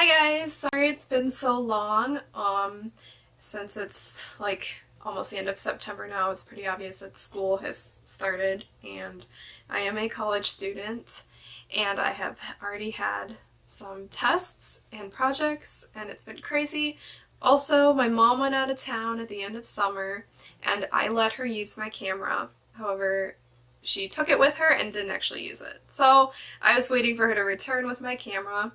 Hi guys, sorry it's been so long. Since it's like almost the end of September now, it's pretty obvious that school has started and I am a college student and I have already had some tests and projects and it's been crazy. Also, my mom went out of town at the end of summer and I let her use my camera. However, she took it with her and didn't actually use it. So I was waiting for her to return with my camera.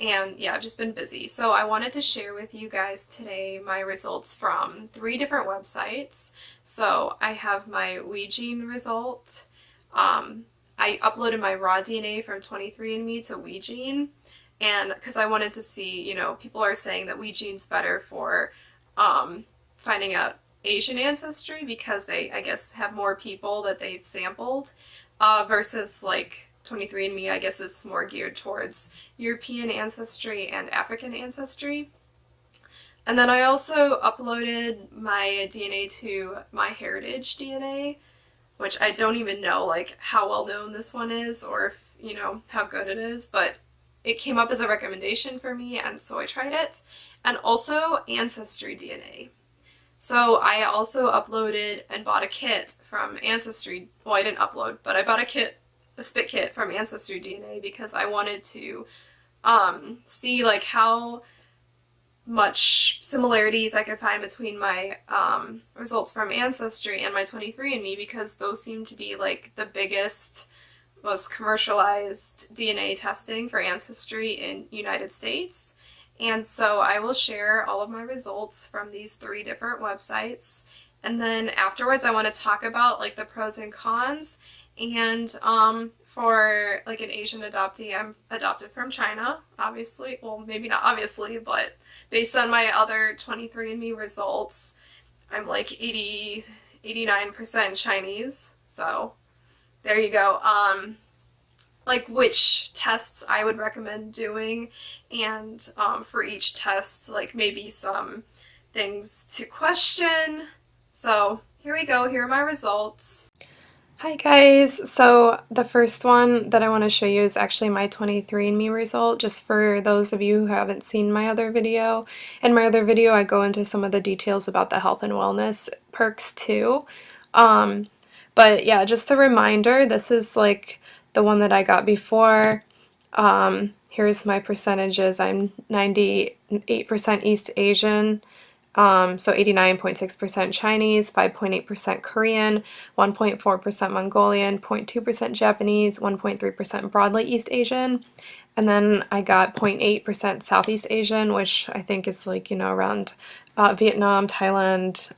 And yeah, I've just been busy. So I wanted to share with you guys today my results from 3 different websites. So I have my WEGENE result. I uploaded my raw DNA from 23andMe to WEGENE. And because I wanted to see, people are saying that WEGENE's better for finding out Asian ancestry because they, I guess, have more people that they've sampled versus like 23andMe, I guess, is more geared towards European ancestry and African ancestry. And then I also uploaded my DNA to MyHeritageDNA, which I don't even know like how well known this one is or if, how good it is, but it came up as a recommendation for me and so I tried it. And also AncestryDNA. So I also uploaded and bought a kit from Ancestry. Well, I didn't upload, but I bought a spit kit from AncestryDNA because I wanted to see like how much similarities I could find between my results from Ancestry and my 23andMe because those seem to be like the biggest, most commercialized DNA testing for ancestry in United States. And so I will share all of my results from these 3 different websites. And then afterwards I want to talk about like the pros and cons. And for like an Asian adoptee, I'm adopted from China, obviously. Well, maybe not obviously, but based on my other 23andMe results, I'm like 89% Chinese. So there you go. Like which tests I would recommend doing, and for each test, like maybe some things to question. So here we go. Here are my results. Hi guys, so the first one that I want to show you is actually my 23andMe result, just for those of you who haven't seen my other video. In my other video I go into some of the details about the health and wellness perks too. But yeah, just a reminder, this is like the one that I got before. Here's my percentages. I'm 98% East Asian. So 89.6% Chinese, 5.8% Korean, 1.4% Mongolian, 0.2% Japanese, 1.3% broadly East Asian, and then I got 0.8% Southeast Asian, which I think is like, around Vietnam, Thailand,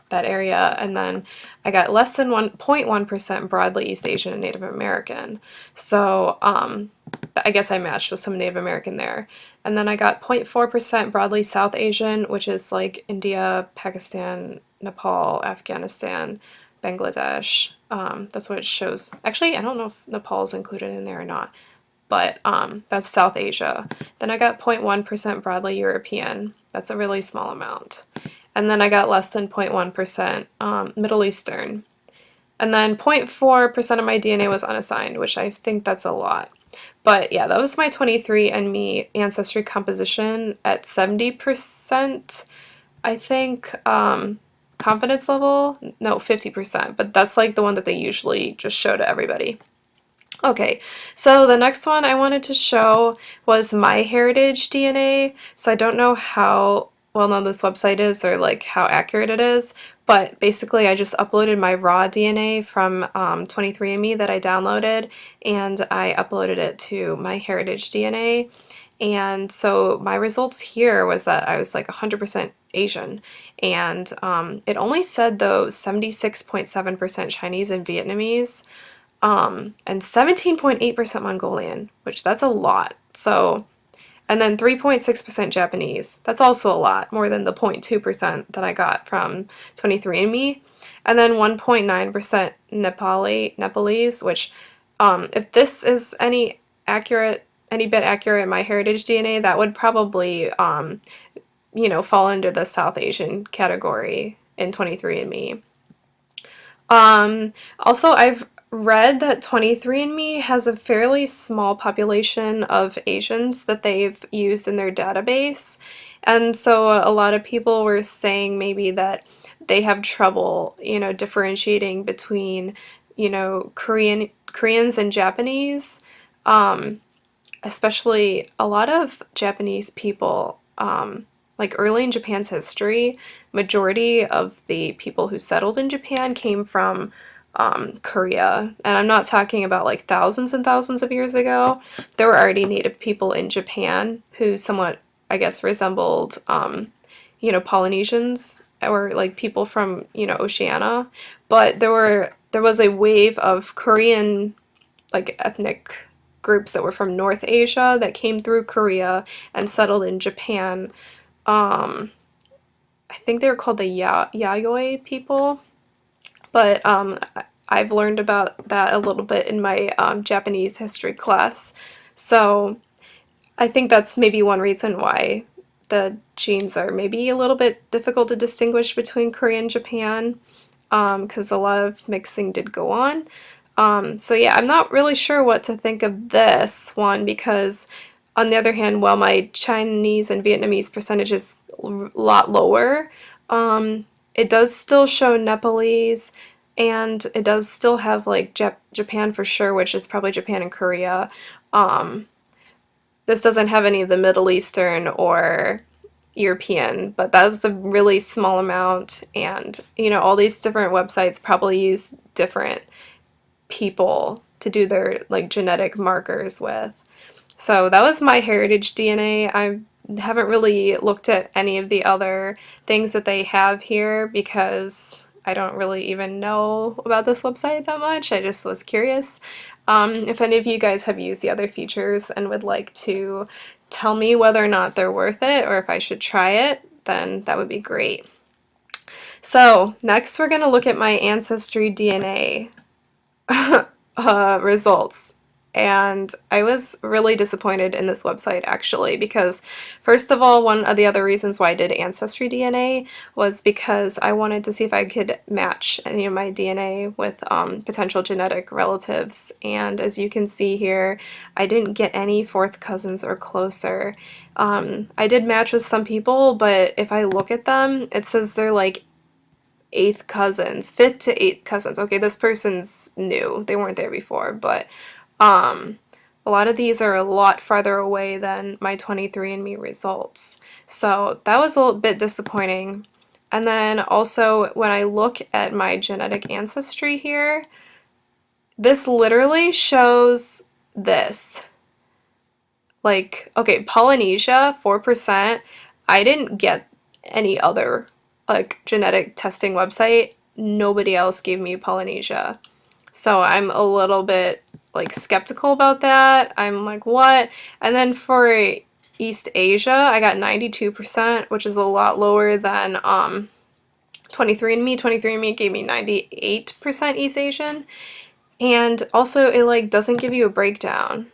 that area, and then I got less than 1.1% broadly East Asian and Native American. So I guess I matched with some Native American there. And then I got 0.4% broadly South Asian, which is like India, Pakistan, Nepal, Afghanistan, Bangladesh. That's what it shows. Actually, I don't know if Nepal is included in there or not, but that's South Asia. Then I got 0.1% broadly European. That's a really small amount. And then I got less than 0.1% Middle Eastern. And then 0.4% of my DNA was unassigned, which I think that's a lot. But yeah, that was my 23andMe ancestry composition at 70%, I think, confidence level. No, 50%, but that's like the one that they usually just show to everybody. Okay, so the next one I wanted to show was MyHeritageDNA. So I don't know how well known this website is or like how accurate it is, but basically I just uploaded my raw DNA from 23andMe that I downloaded, and I uploaded it to MyHeritageDNA. And so my results here was that I was like 100% Asian, and it only said though 76.7% Chinese and Vietnamese, and 17.8% Mongolian, which that's a lot. So, and then 3.6% Japanese. That's also a lot, more than the 0.2% that I got from 23andMe. And then 1.9% Nepalese, which if this is any bit accurate in MyHeritageDNA, that would probably fall under the South Asian category in 23andMe. Also, I've read that 23andMe has a fairly small population of Asians that they've used in their database. And so a lot of people were saying maybe that they have trouble, differentiating between, Koreans and Japanese. Um, Especially a lot of Japanese people, like early in Japan's history, majority of the people who settled in Japan came from Korea. And I'm not talking about like thousands and thousands of years ago. There were already native people in Japan who somewhat, I guess, resembled, Polynesians or like people from, Oceania. But there was a wave of Korean like ethnic groups that were from North Asia that came through Korea and settled in Japan. Um, I think they were called the Yayoi people, but I've learned about that a little bit in my Japanese history class. So I think that's maybe one reason why the genes are maybe a little bit difficult to distinguish between Korea and Japan, because a lot of mixing did go on. So yeah, I'm not really sure what to think of this one because, on the other hand, while my Chinese and Vietnamese percentage is a lot lower, it does still show Nepalese, and it does still have like Japan for sure, which is probably Japan and Korea. Um, this doesn't have any of the Middle Eastern or European, but that was a really small amount, and all these different websites probably use different people to do their like genetic markers with. So that was MyHeritageDNA. I haven't really looked at any of the other things that they have here because I don't really even know about this website that much. I just was curious. If any of you guys have used the other features and would like to tell me whether or not they're worth it or if I should try it, then that would be great. So next we're going to look at my AncestryDNA results. And I was really disappointed in this website actually because, first of all, one of the other reasons why I did AncestryDNA was because I wanted to see if I could match any of my DNA with potential genetic relatives. And as you can see here, I didn't get any fourth cousins or closer. I did match with some people, but if I look at them, it says they're like eighth cousins, fifth to eighth cousins. Okay, this person's new. They weren't there before, but a lot of these are a lot farther away than my 23andMe results. So that was a little bit disappointing. And then also when I look at my genetic ancestry here, this literally shows this. Like, okay, Polynesia, 4%. I didn't get any other like genetic testing website. Nobody else gave me Polynesia. So I'm a little bit like skeptical about that. I'm like, what? And then for East Asia, I got 92%, which is a lot lower than 23andMe. 23andMe gave me 98% East Asian. And also it like doesn't give you a breakdown.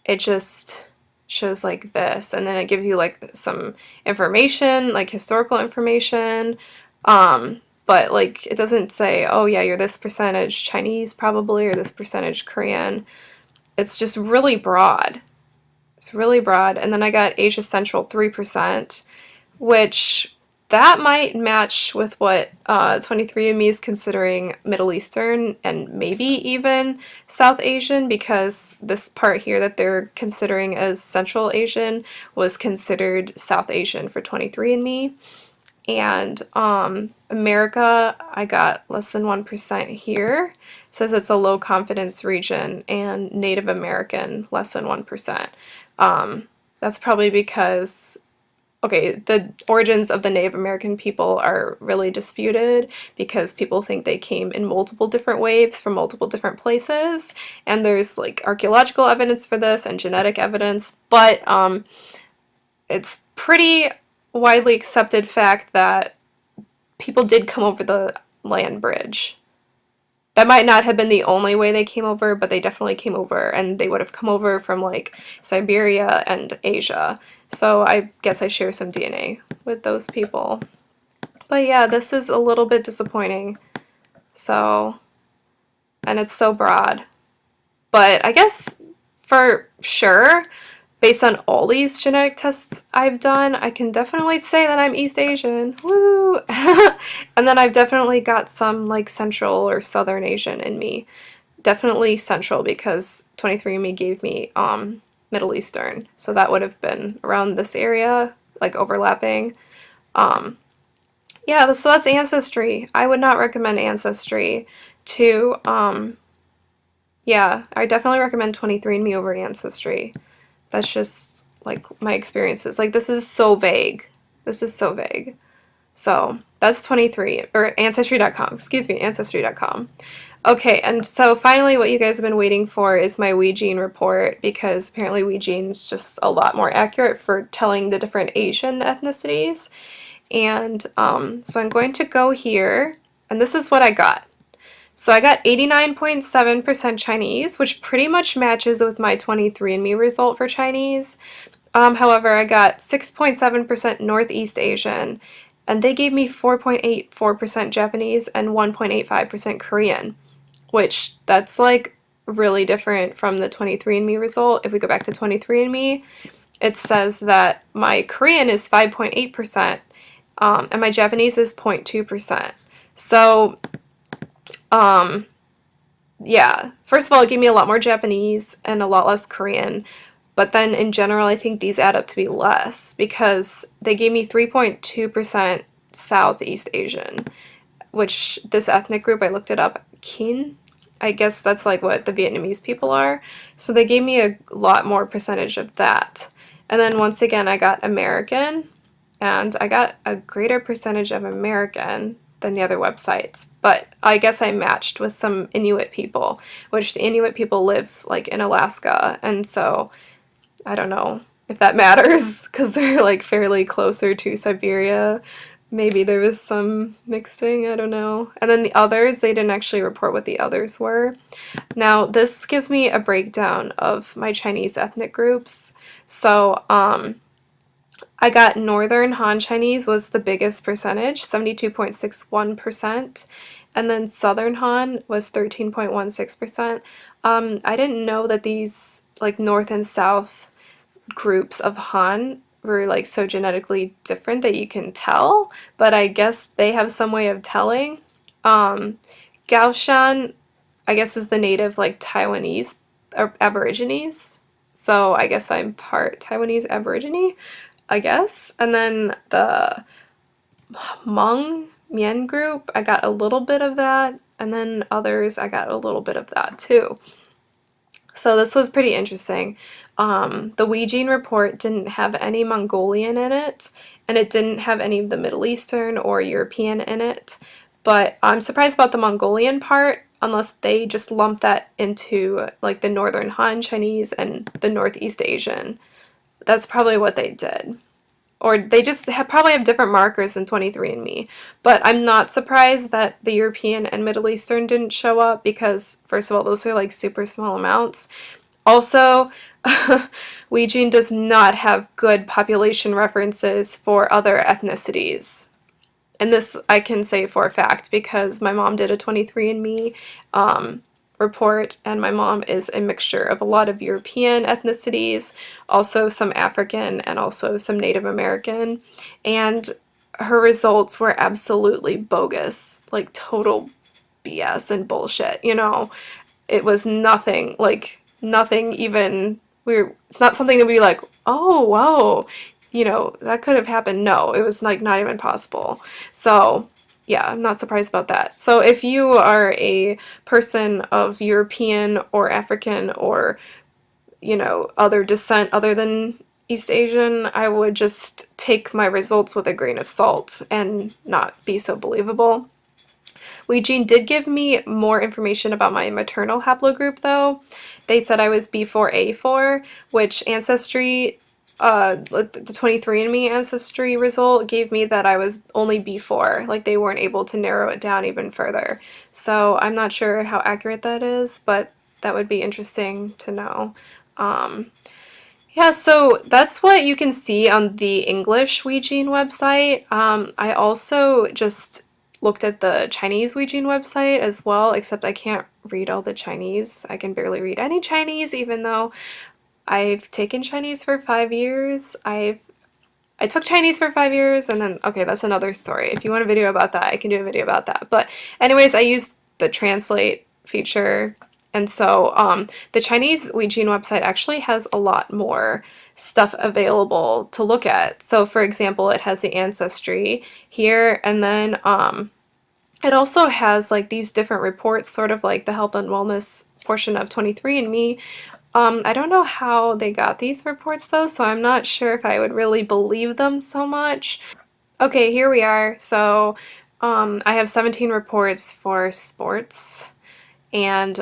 It just shows like this, and then it gives you like some information, like historical information, but like it doesn't say, oh yeah, you're this percentage Chinese probably, or this percentage Korean. It's just really broad. It's really broad. And then I got Asia Central 3%, which that might match with what 23andMe is considering Middle Eastern and maybe even South Asian, because this part here that they're considering as Central Asian was considered South Asian for 23andMe. And America, I got less than 1% here. It says it's a low confidence region, and Native American less than 1%. That's probably because, okay, the origins of the Native American people are really disputed because people think they came in multiple different waves from multiple different places, and there's like archaeological evidence for this and genetic evidence, but it's pretty widely accepted fact that people did come over the land bridge. That might not have been the only way they came over, but they definitely came over, and they would have come over from like Siberia and Asia. So I guess I share some DNA with those people. But yeah, this is a little bit disappointing. So and it's so broad. But I guess for sure, based on all these genetic tests I've done, I can definitely say that I'm East Asian. Woo! And then I've definitely got some like Central or Southern Asian in me. Definitely Central because 23andMe gave me Middle Eastern. So that would have been around this area, like overlapping. Um, yeah, so that's Ancestry. I would not recommend Ancestry to yeah, I definitely recommend 23andMe over Ancestry. That's just like my experiences. Like this is so vague. This is so vague. So that's 23 or Ancestry.com. Excuse me, Ancestry.com. Okay, and so finally what you guys have been waiting for is my WEGENE report because apparently WEGENE is just a lot more accurate for telling the different Asian ethnicities. And so I'm going to go here, and this is what I got. So I got 89.7% Chinese, which pretty much matches with my 23andMe result for Chinese. However, I got 6.7% Northeast Asian, and they gave me 4.84% Japanese and 1.85% Korean, which that's like really different from the 23andMe result. If we go back to 23andMe, it says that my Korean is 5.8%, and my Japanese is 0.2%. So yeah, first of all, it gave me a lot more Japanese and a lot less Korean, but then in general, I think these add up to be less because they gave me 3.2% Southeast Asian, which this ethnic group, I looked it up, Kin, I guess that's like what the Vietnamese people are. So they gave me a lot more percentage of that. And then once again, I got American, and I got a greater percentage of American than the other websites, but I guess I matched with some Inuit people, which the Inuit people live like in Alaska, and so I don't know if that matters because they're like fairly closer to Siberia. Maybe there was some mixing, I don't know. And then the others, they didn't actually report what the others were. Now, this gives me a breakdown of my Chinese ethnic groups. So, I got Northern Han Chinese was the biggest percentage, 72.61%, and then Southern Han was 13.16%. I didn't know that these like North and South groups of Han were like so genetically different that you can tell, but I guess they have some way of telling. Gaoshan, I guess, is the native like Taiwanese or Aborigines, so I guess I'm part Taiwanese Aborigine, I guess. And then the Hmong Mien group, I got a little bit of that, and then others, I got a little bit of that too. So this was pretty interesting. The WEGENE report didn't have any Mongolian in it, and it didn't have any of the Middle Eastern or European in it, but I'm surprised about the Mongolian part, unless they just lumped that into like the Northern Han Chinese and the Northeast Asian. That's probably what they did. Or they just probably have different markers than 23andMe. But I'm not surprised that the European and Middle Eastern didn't show up because, first of all, those are like super small amounts. Also, WeGene does not have good population references for other ethnicities. And this I can say for a fact because my mom did a 23andMe report, and my mom is a mixture of a lot of European ethnicities, also some African, and also some Native American, and her results were absolutely bogus, like total BS and bullshit, you know. It was nothing, like nothing even, it's not something that we like, oh, whoa, you know, that could have happened. No, it was like not even possible. So yeah, I'm not surprised about that. So if you are a person of European or African or, you know, other descent other than East Asian, I would just take my results with a grain of salt and not be so believable. WeGene did give me more information about my maternal haplogroup though. They said I was B4A4, which Ancestry, the 23andMe Ancestry result gave me that I was only B4. Like they weren't able to narrow it down even further. So I'm not sure how accurate that is, but that would be interesting to know. Yeah, so that's what you can see on the English WeGene website. I also just looked at the Chinese WeGene website as well, except I can't read all the Chinese. I can barely read any Chinese, even though I've taken Chinese for 5 years. I took Chinese for 5 years, and then, okay, that's another story. If you want a video about that, I can do a video about that. But anyways, I used the translate feature, and so the Chinese WeGene website actually has a lot more stuff available to look at. So for example, it has the ancestry here, and then it also has like these different reports, sort of like the health and wellness portion of 23andMe. I don't know how they got these reports though, so I'm not sure if I would really believe them so much. Okay, here we are. So I have 17 reports for sports, and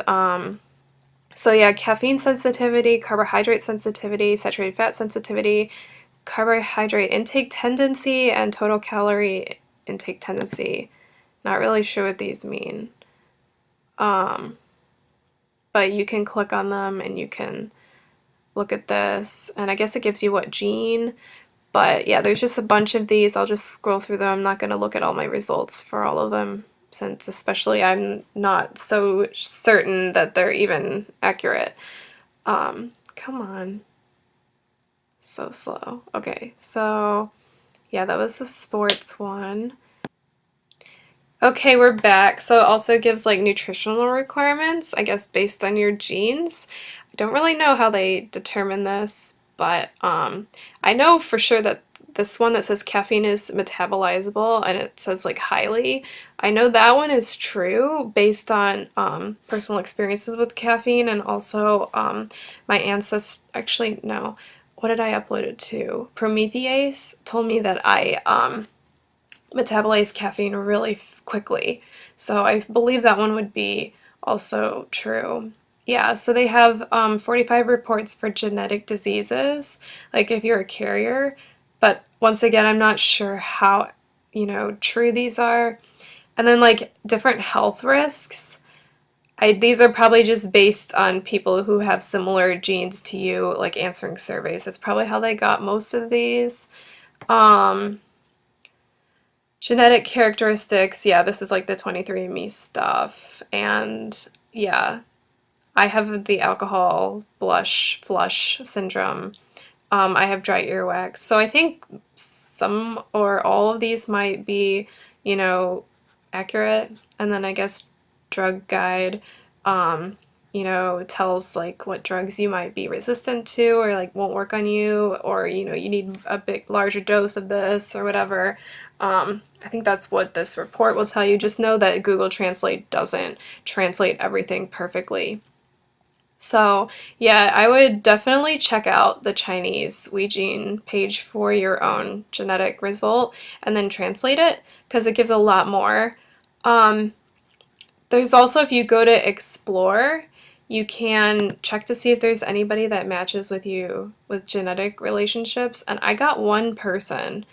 so yeah, caffeine sensitivity, carbohydrate sensitivity, saturated fat sensitivity, carbohydrate intake tendency, and total calorie intake tendency. Not really sure what these mean. But you can click on them and you can look at this, and I guess it gives you what gene, but yeah, there's just a bunch of these. I'll just scroll through them. I'm not going to look at all my results for all of them, since especially I'm not so certain that they're even accurate. Come on. So slow. Okay, so yeah, that was the sports one. Okay, we're back. So it also gives like nutritional requirements, I guess based on your genes. I don't really know how they determine this, but I know for sure that this one that says caffeine is metabolizable and it says like highly. I know that one is true based on personal experiences with caffeine, and also my ancestors, actually no, what did I upload it to? Prometheus told me that I metabolize caffeine really quickly. So I believe that one would be also true. Yeah, so they have 45 reports for genetic diseases, like if you're a carrier. But once again, I'm not sure how, true these are. And then like different health risks. These are probably just based on people who have similar genes to you, like answering surveys. That's probably how they got most of these. Genetic characteristics, yeah, this is like the 23andMe stuff. And yeah, I have the alcohol flush syndrome. I have dry earwax. So I think some or all of these might be, accurate. And then I guess drug guide, tells like what drugs you might be resistant to or like won't work on you, or, you need a big larger dose of this or whatever. I think that's what this report will tell you. Just know that Google Translate doesn't translate everything perfectly. So yeah, I would definitely check out the Chinese WeGene page for your own genetic result and then translate it, because it gives a lot more. There's also, if you go to Explore, you can check to see if there's anybody that matches with you with genetic relationships, and I got one person.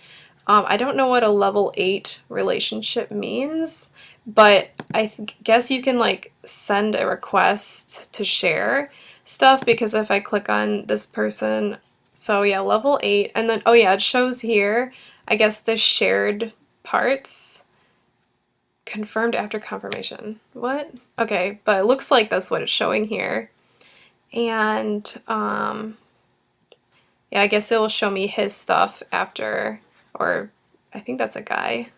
I don't know what a level 8 relationship means, but I guess you can like send a request to share stuff, because if I click on this person, so yeah, level 8, and then, oh yeah, it shows here, I guess the shared parts, confirmed after confirmation. What? Okay, but it looks like that's what it's showing here. And, yeah, I guess it will show me his stuff after, or I think that's a guy.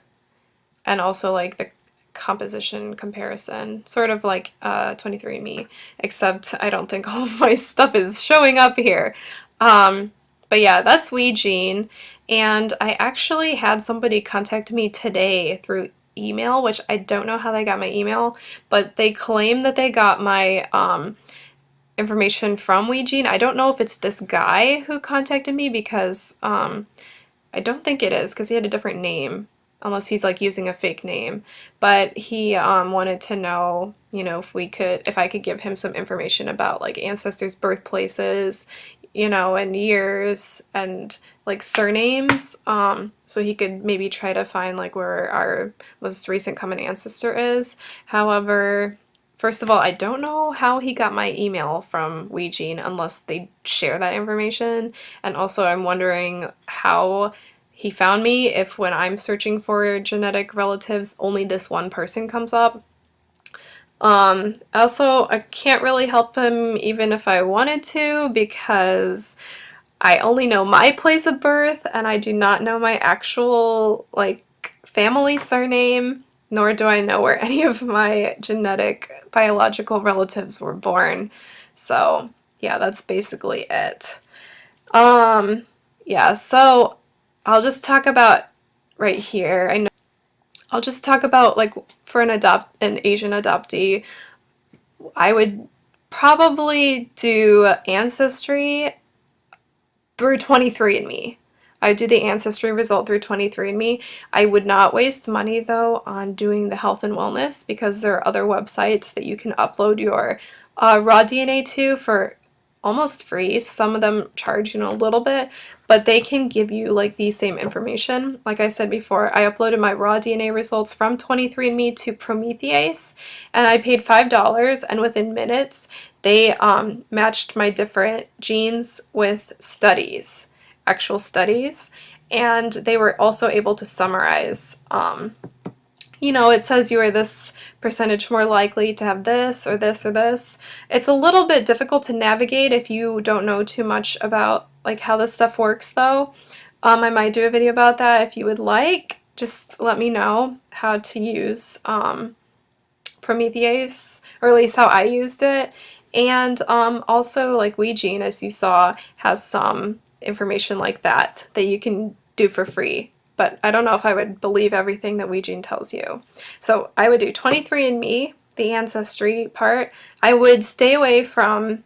And also like the composition comparison, sort of like 23andMe, except I don't think all of my stuff is showing up here. But yeah, that's WeGene, and I actually had somebody contact me today through email, which I don't know how they got my email, but they claim that they got my information from WeGene. I don't know if it's this guy who contacted me, because I don't think it is, because he had a different name, unless he's like using a fake name. But he wanted to know, if I could give him some information about like ancestors' birthplaces, and years and like surnames, so he could maybe try to find like where our most recent common ancestor is. However, first of all, I don't know how he got my email from WeGene unless they share that information. And also I'm wondering how he found me if when I'm searching for genetic relatives, only this one person comes up. Also, I can't really help him even if I wanted to because I only know my place of birth and I do not know my actual, like, family surname, nor do I know where any of my genetic biological relatives were born. So, yeah, that's basically it. Um, yeah, so I'll just talk about right here. I know I'll just talk about like for an Asian adoptee, I would probably do Ancestry through 23andMe. I would do the Ancestry result through 23andMe. I would not waste money though on doing the health and wellness because there are other websites that you can upload your raw DNA to for almost free. Some of them charge, a little bit, but they can give you like the same information. Like I said before, I uploaded my raw DNA results from 23andMe to Promethease, and I paid $5, and within minutes they matched my different genes with studies, actual studies, and they were also able to summarize it says you are this percentage more likely to have this or this or this. It's a little bit difficult to navigate if you don't know too much about like how this stuff works though. I might do a video about that if you would like. Just let me know how to use Promethease, or at least how I used it. And also like WeGene, as you saw, has some information like that you can do for free. But I don't know if I would believe everything that WeGene tells you. So I would do 23andMe, the ancestry part. I would stay away from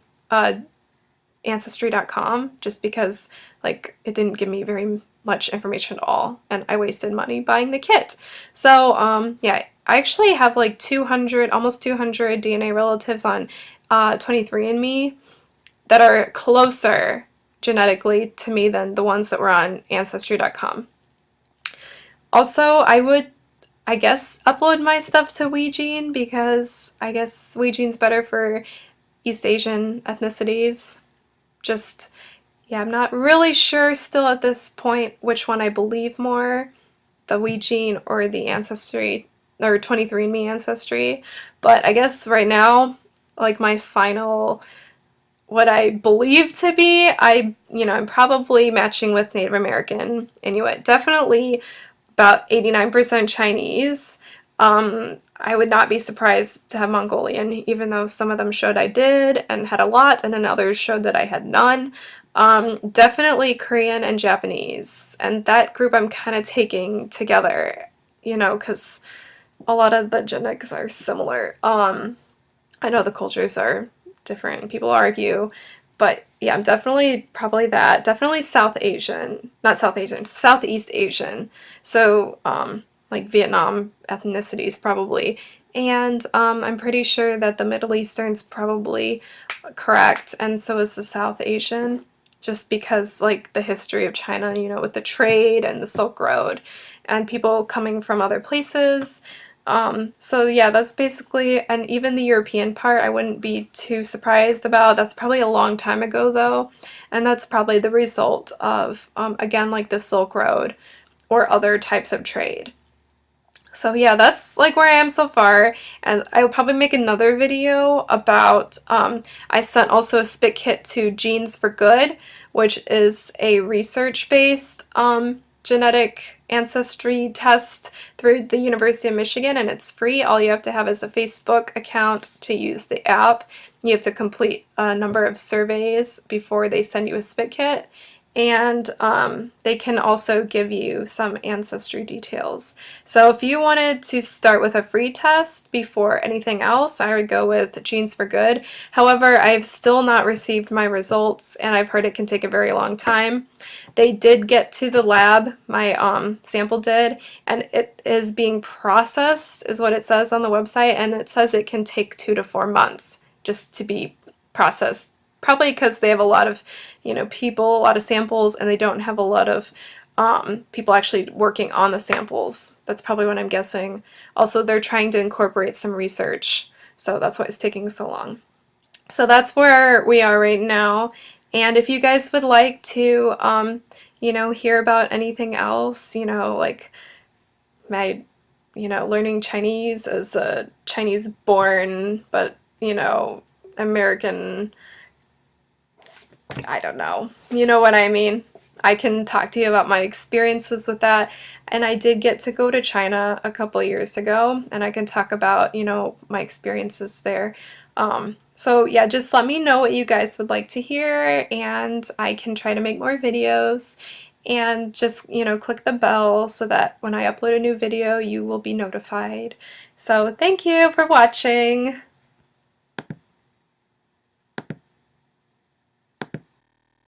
Ancestry.com just because like it didn't give me very much information at all and I wasted money buying the kit. So yeah, I actually have like 200, almost 200 DNA relatives on 23andMe that are closer genetically to me than the ones that were on Ancestry.com. Also, I would, I guess, upload my stuff to WeGene because I guess WeGene's better for East Asian ethnicities. Just, yeah, I'm not really sure still at this point which one I believe more, the WeGene or the Ancestry, or 23andMe Ancestry. But I guess right now, like my final, what I believe to be, I'm probably matching with Native American, Inuit. Definitely about 89% Chinese. I would not be surprised to have Mongolian, even though some of them showed I did and had a lot, and then others showed that I had none. Definitely Korean and Japanese, and that group I'm kind of taking together, because a lot of the genetics are similar. I know the cultures are different and people argue, but yeah, I'm definitely probably that. Definitely South Asian, not South Asian, Southeast Asian. So, like Vietnam ethnicities probably. And I'm pretty sure that the Middle Eastern's probably correct, and so is the South Asian, just because like the history of China, with the trade and the Silk Road and people coming from other places. So yeah, that's basically, and even the European part I wouldn't be too surprised about. That's probably a long time ago though, and that's probably the result of, again, like the Silk Road or other types of trade. So yeah, that's like where I am so far, and I will probably make another video about, I sent also a spit kit to Genes for Good, which is a research-based genetic ancestry test through the University of Michigan, and it's free. All you have to have is a Facebook account to use the app. You have to complete a number of surveys before they send you a spit kit, and they can also give you some ancestry details. So if you wanted to start with a free test before anything else, I would go with Genes for Good. However, I've still not received my results, and I've heard it can take a very long time. They did get to the lab, my sample did, and it is being processed, is what it says on the website, and it says it can take 2 to 4 months just to be processed. Probably because they have a lot of, people, a lot of samples, and they don't have a lot of people actually working on the samples. That's probably what I'm guessing. Also, they're trying to incorporate some research, so that's why it's taking so long. So that's where we are right now. And if you guys would like to, hear about anything else, like my you know, learning Chinese as a Chinese born, but, you know, American, I don't know. You know what I mean? I can talk to you about my experiences with that. And I did get to go to China a couple years ago, and I can talk about, you know, my experiences there. So yeah, just let me know what you guys would like to hear, and I can try to make more videos. And just, you know, click the bell so that when I upload a new video, you will be notified. So thank you for watching.